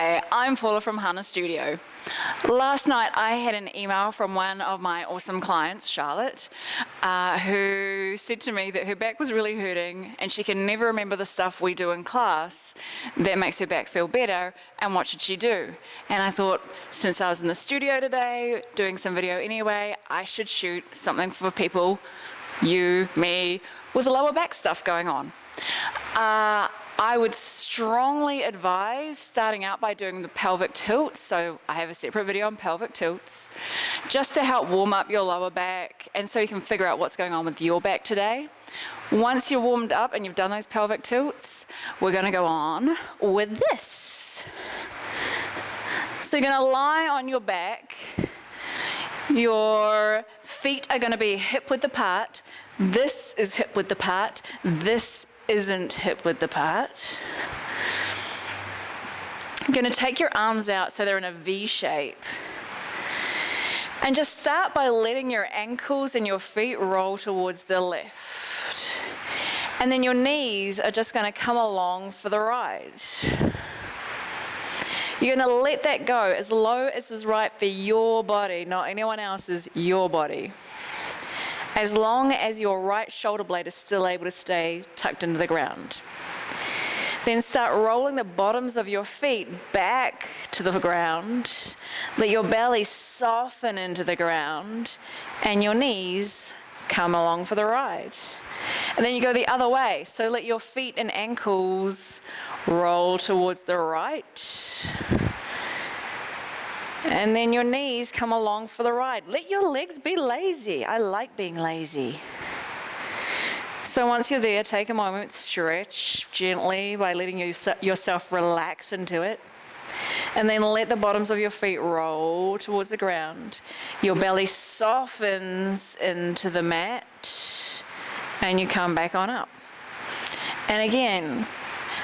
Hi, I'm Paula from Hana Studio. Last night I had an email from one of my awesome clients, Charlotte, who said to me that her back was really hurting and she can never remember the stuff we do in class that makes her back feel better, and what should she do? And I thought, since I was in the studio today doing some video anyway, I should shoot something for people, you, me, with lower back stuff going on. I would strongly advise starting out by doing the pelvic tilts. So I have a separate video on pelvic tilts, just to help warm up your lower back and so you can figure out what's going on with your back today. Once you're warmed up and you've done those pelvic tilts, we're going to go on with this. So you're going to lie on your back. Your feet are going to be hip-width apart. This is hip-width apart. This isn't hip-width apart. You're going to take your arms out so they're in a V shape. And just start by letting your ankles and your feet roll towards the left. And then your knees are just going to come along for the ride. You're going to let that go as low as is right for your body, not anyone else's, your body. As long as your right shoulder blade is still able to stay tucked into the ground. Then start rolling the bottoms of your feet back to the ground. Let your belly soften into the ground and your knees come along for the ride. And then you go the other way. So let your feet and ankles roll towards the right. And then your knees come along for the ride. Let your legs be lazy. I like being lazy. So once you're there, take a moment, stretch gently by letting yourself relax into it. And then let the bottoms of your feet roll towards the ground. Your belly softens into the mat, and you come back on up. And again,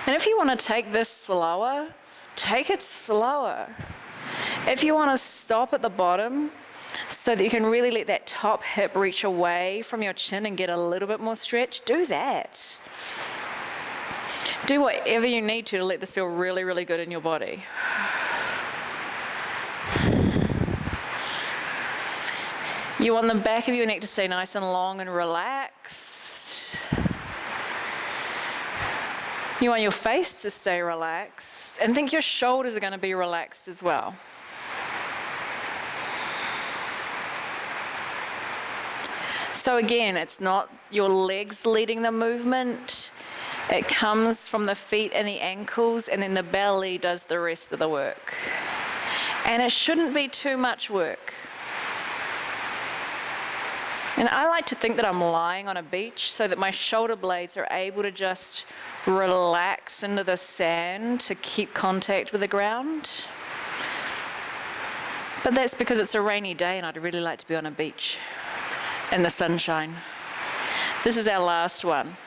and if you want to take this slower, take it slower. If you want to stop at the bottom so that you can really let that top hip reach away from your chin and get a little bit more stretch, do that. Do whatever you need to let this feel really, really good in your body. You want the back of your neck to stay nice and long and relaxed. You want your face to stay relaxed, and think your shoulders are going to be relaxed as well. So again, it's not your legs leading the movement. It comes from the feet and the ankles, and then the belly does the rest of the work. And it shouldn't be too much work. And I like to think that I'm lying on a beach so that my shoulder blades are able to just relax into the sand to keep contact with the ground. But that's because it's a rainy day and I'd really like to be on a beach in the sunshine. This is our last one.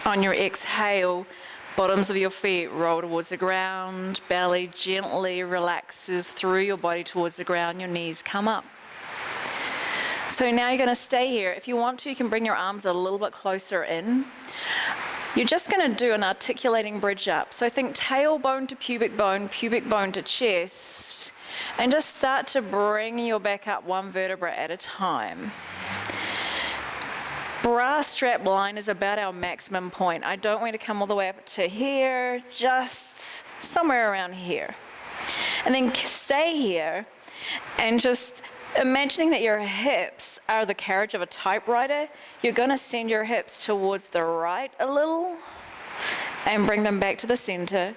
On your exhale, bottoms of your feet roll towards the ground, belly gently relaxes through your body towards the ground, your knees come up. So now you're going to stay here. If you want to, you can bring your arms a little bit closer in. You're just going to do an articulating bridge up. So think tailbone to pubic bone to chest, and just start to bring your back up one vertebra at a time. Bra strap line is about our maximum point. I don't want you to come all the way up to here, just somewhere around here. And then stay here and just imagining that your hips are the carriage of a typewriter. You're going to send your hips towards the right a little and bring them back to the center.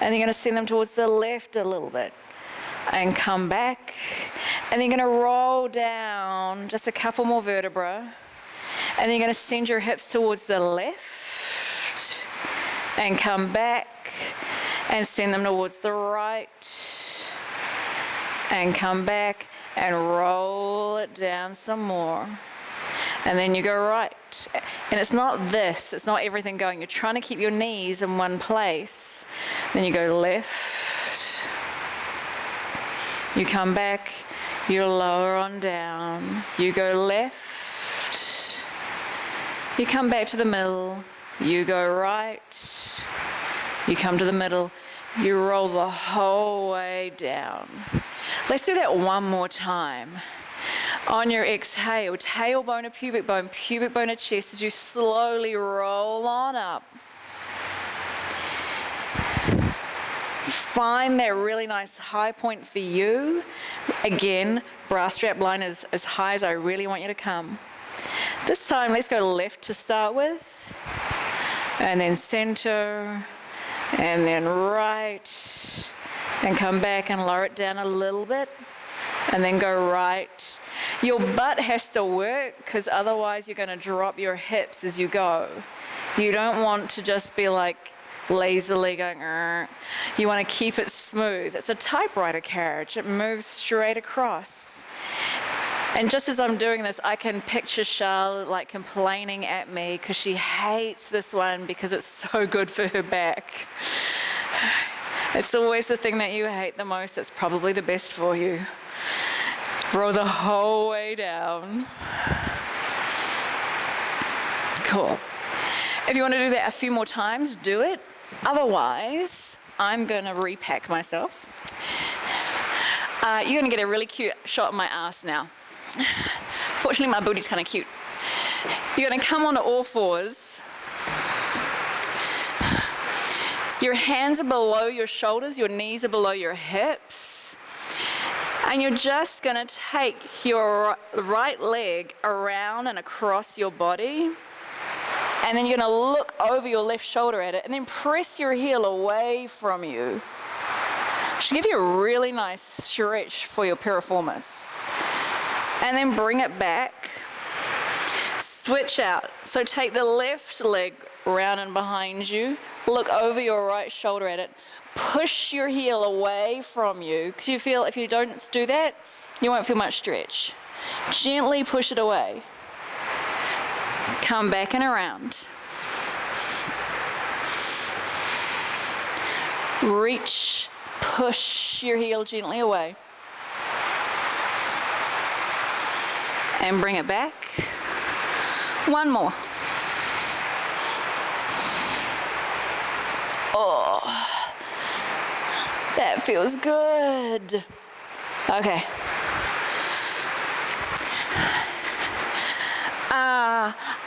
And you're going to send them towards the left a little bit and come back. And then you're going to roll down just a couple more vertebrae. And then you're going to send your hips towards the left and come back and send them towards the right and come back and roll it down some more. And then you go right. And it's not this, it's not everything going. You're trying to keep your knees in one place. Then you go left. You come back, you lower on down. You go left. You come back to the middle, you go right, you come to the middle, you roll the whole way down. Let's do that one more time. On your exhale, tailbone to pubic bone to chest as you slowly roll on up. Find that really nice high point for you. Again, bra strap line is as high as I really want you to come. This time, let's go left to start with, and then center, and then right, and come back and lower it down a little bit, and then go right. Your butt has to work because otherwise you're going to drop your hips as you go. You don't want to just be like lazily going, you want to keep it smooth. It's a typewriter carriage. It moves straight across. And just as I'm doing this, I can picture Charlotte like complaining at me because she hates this one because it's so good for her back. It's always the thing that you hate the most that's probably the best for you. Roll the whole way down. Cool. If you want to do that a few more times, do it. Otherwise, I'm going to repack myself. You're going to get a really cute shot of my ass now. Fortunately, my booty's kind of cute. You're going to come onto all fours. Your hands are below your shoulders, your knees are below your hips. And you're just going to take your right leg around and across your body. And then you're going to look over your left shoulder at it and then press your heel away from you. Should give you a really nice stretch for your piriformis. And then bring it back. Switch out. So take the left leg round and behind you. Look over your right shoulder at it. Push your heel away from you. Because you feel if you don't do that, you won't feel much stretch. Gently push it away. Come back and around. Reach, push your heel gently away. And bring it back. One more. Oh, that feels good. Okay.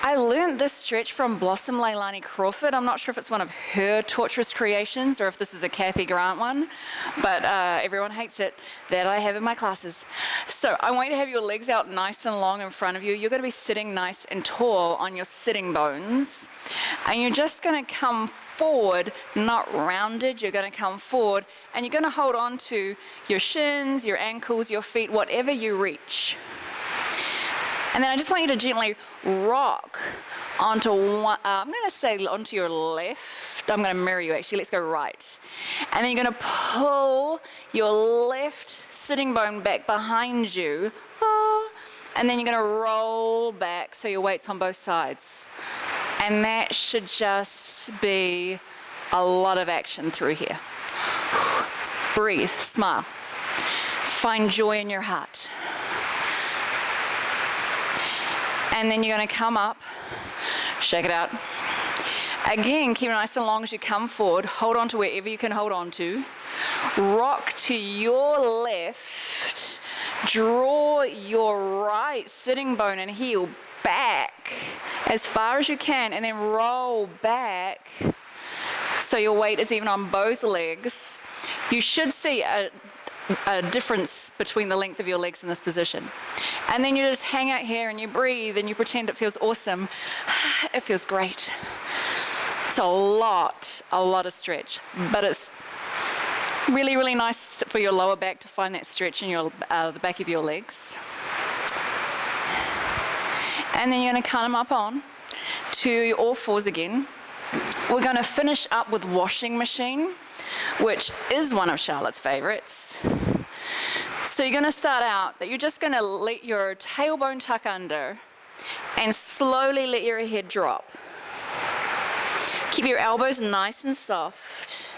I learned this stretch from Blossom Leilani Crawford. I'm not sure if it's one of her torturous creations or if this is a Kathy Grant one, but everyone hates it that I have in my classes. So I want you to have your legs out nice and long in front of you. You're going to be sitting nice and tall on your sitting bones, and you're just going to come forward, not rounded. You're going to come forward, and you're going to hold on to your shins, your ankles, your feet, whatever you reach. And then I just want you to gently rock onto one, I'm going to say onto your left. I'm going to mirror you actually. Let's go right. And then you're going to pull your left sitting bone back behind you. And then you're going to roll back so your weight's on both sides. And that should just be a lot of action through here. Breathe, smile. Find joy in your heart. And then you're going to come up, shake it out. Again, keep it nice and long as you come forward. Hold on to wherever you can hold on to. Rock to your left. Draw your right sitting bone and heel back as far as you can, and then roll back so your weight is even on both legs. You should see a difference between the length of your legs in this position. And then you just hang out here and you breathe and you pretend it feels awesome. It feels great. It's a lot of stretch, but it's really, really nice for your lower back to find that stretch in your the back of your legs. And then you're going to come up on to all fours again. We're going to finish up with washing machine, which is one of Charlotte's favorites. So you're going to start out that you're just going to let your tailbone tuck under and slowly let your head drop. Keep your elbows nice and soft.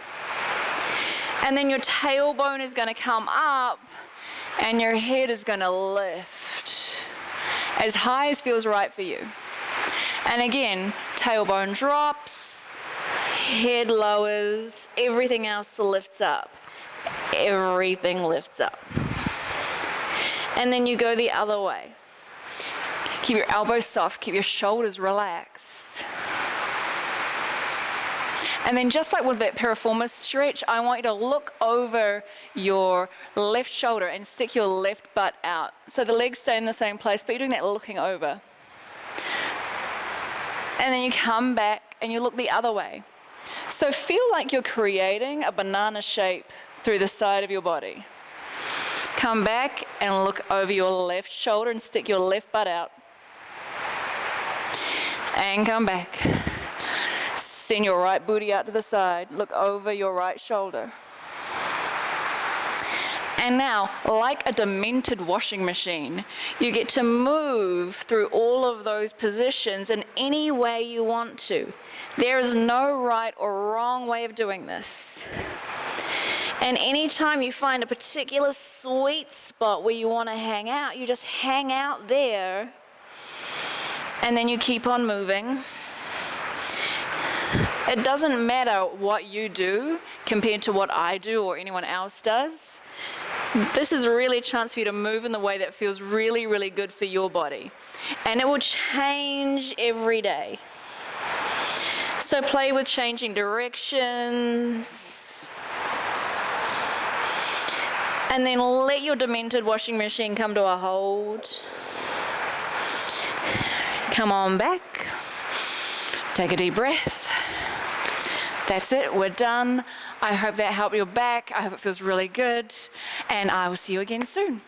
And then your tailbone is going to come up and your head is going to lift as high as feels right for you. And again, tailbone drops, head lowers, everything else lifts up. Everything lifts up. And then you go the other way. Keep your elbows soft, keep your shoulders relaxed. And then just like with that piriformis stretch, I want you to look over your left shoulder and stick your left butt out. So the legs stay in the same place, but you're doing that looking over. And then you come back and you look the other way. So feel like you're creating a banana shape through the side of your body. Come back and look over your left shoulder and stick your left butt out. And come back. Send your right booty out to the side. Look over your right shoulder. And now, like a demented washing machine, you get to move through all of those positions in any way you want to. There is no right or wrong way of doing this. And anytime you find a particular sweet spot where you want to hang out, you just hang out there, and then you keep on moving. It doesn't matter what you do compared to what I do or anyone else does. This is really a chance for you to move in the way that feels really, really good for your body. And it will change every day. So play with changing directions. And then let your demented washing machine come to a hold. Come on back. Take a deep breath. That's it, we're done. I hope that helped your back. I hope it feels really good. And I will see you again soon.